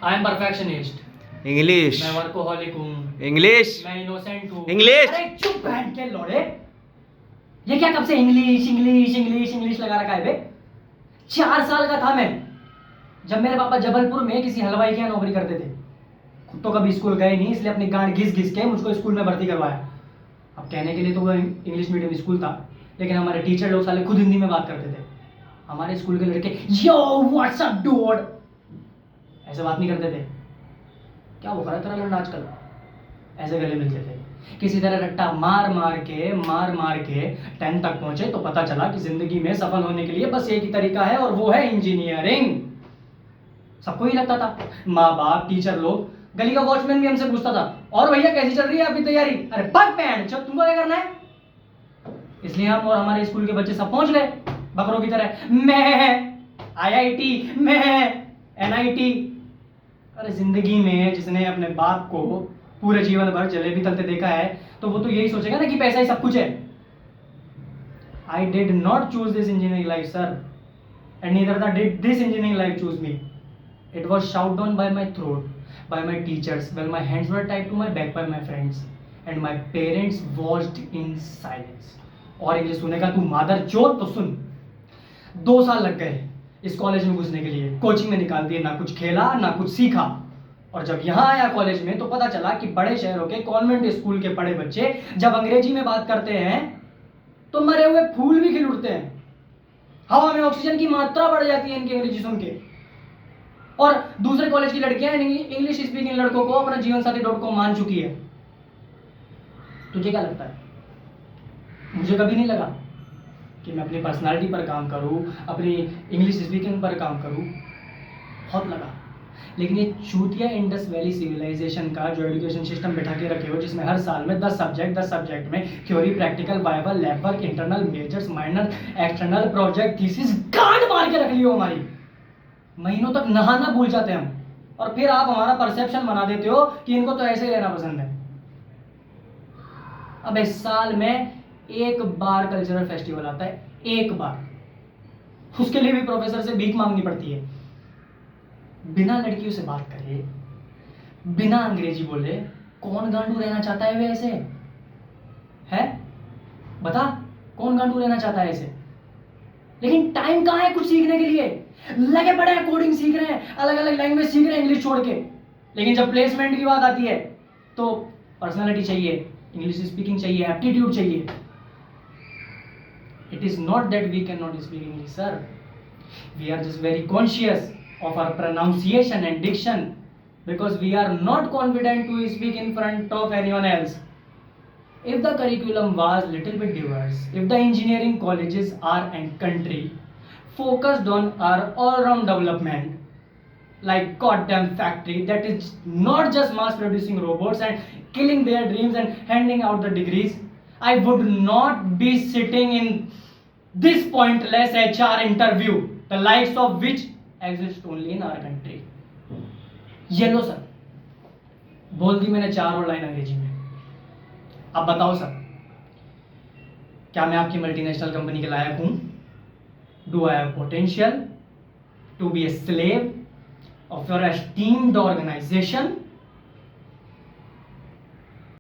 I am perfectionist, English, मैं workaholic हूँ, English, मैं इनोसेंट हूँ। इंग्लिश। अरे चुप बैठ के लोड़े, ये क्या कब से इंग्लिश इंग्लिश इंग्लिश इंग्लिश लगा रखा है बे? 4 साल का था मैं जब मेरे पापा जबलपुर में किसी हलवाई के यहाँ नौकरी करते थे। खुद तो कभी स्कूल गए नहीं, इसलिए अपनी गांड घिस घिस के मुझको स्कूल में भर्ती करवाया। अब कहने के लिए तो वो इंग्लिश मीडियम स्कूल था, लेकिन हमारे टीचर लोग साले खुद हिंदी में बात करते थे। हमारे स्कूल के लड़के यो व्हाट्स अप डूड ऐसे बात नहीं करते थे। क्या वो करा तेरा लड़का आजकल? ऐसे गले मिलते थे। किसी तरह रट्टा मार मार के 10 तक पहुंचे तो पता चला कि जिंदगी में सफल होने के लिए बस एक ही तरीका है, और वो है इंजीनियरिंग। सबको ही लगता था, माँ बाप, टीचर लोग, गली का वॉचमैन भी हमसे पूछता था, और भैया कैसी चल रही है आपकी तैयारी? अरे पग पैंट चल, तुमको क्या करना है? इसलिए हम और हमारे स्कूल के बच्चे सब पहुंच गए बकरों की तरह। मैं IIT, मैं NIT। अरे जिंदगी में जिसने अपने बाप को पूरे जीवन भर जलेबी तलते देखा है तो वो तो यही सोचेगा ना कि पैसा ही सब कुछ है। I did not choose this engineering life, sir, and neither did this engineering life choose me. It was shoved down by my throat, by my teachers, while my hands were tied to my back by my friends, and my parents watched in silence. और English सुनेगा तू मादर चोद तो सुन। 2 साल लग गए इस कॉलेज में घुसने के लिए, कोचिंग में निकाल दिए, ना कुछ खेला ना कुछ सीखा। और जब यहाँ आया कॉलेज में तो पता चला कि बड़े शहरों के कॉन्वेंट स्कूल के बड़े बच्चे जब अंग्रेजी में बात करते हैं तो मरे हुए फूल भी खिल उठते हैं। हवा में ऑक्सीजन की मात्रा बढ़ जाती है इनकी अंग्रेजी सुन के। और दूसरे कॉलेज की लड़कियां इंग्लिश स्पीकिंग लड़कों को अपना जीवन साथी .com मान चुकी है। तुझे क्या लगता है? मुझे कभी नहीं लगा कि मैं अपनी पर्सनालिटी पर काम करूं, अपनी इंग्लिश स्पीकिंग पर काम करूं। बहुत लगा, लेकिन ये चूतिया इंडस वैली सिविलाइजेशन का जो एजुकेशन सिस्टम बैठा के रखे हो, जिसमें हर साल में 10 सब्जेक्ट में theory, practical, viva, lab work, internal, measures, minor, external, project, thesis, गांड मार के रख लियो हमारी। महीनों तक नहाना भूल जाते हैं हम, और फिर आप हमारा परसेप्शन बना देते हो कि इनको तो ऐसे ही रहना पसंद है। अब इस साल में 1 बार कल्चरल फेस्टिवल आता है, 1 बार, उसके लिए भी प्रोफेसर से भीख मांगनी पड़ती है। बिना लड़कियों से बात करे, बिना अंग्रेजी बोले, कौन गांडू रहना चाहता है वे ऐसे? है बता, कौन गांडू रहना चाहता है ऐसे? लेकिन टाइम कहाँ है कुछ सीखने के लिए? लगे पड़े हैं, कोडिंग सीख रहे हैं, अलग अलग लैंग्वेज सीख रहे हैं इंग्लिश छोड़ के। लेकिन जब प्लेसमेंट की बात आती है तो पर्सनालिटी चाहिए, इंग्लिश स्पीकिंग चाहिए, एप्टीट्यूड चाहिए। It is not that we can not speak English, sir, we are just very conscious of our pronunciation and diction because we are not confident to speak in front of anyone else. If the curriculum was little bit diverse, if the engineering colleges are and country focused on our all-round development, like goddamn factory that is not just mass producing robots and killing their dreams and handing out the degrees, I would not be sitting in this pointless HR interview, the likes of which exist only in our country. ये लो sir, बोल दी मैंने 4 और line अंग्रेजी में। अब बताओ sir, क्या मैं आपकी मल्टीनेशनल कंपनी के लायक हूं? Do I have potential to be a slave of your esteemed organisation?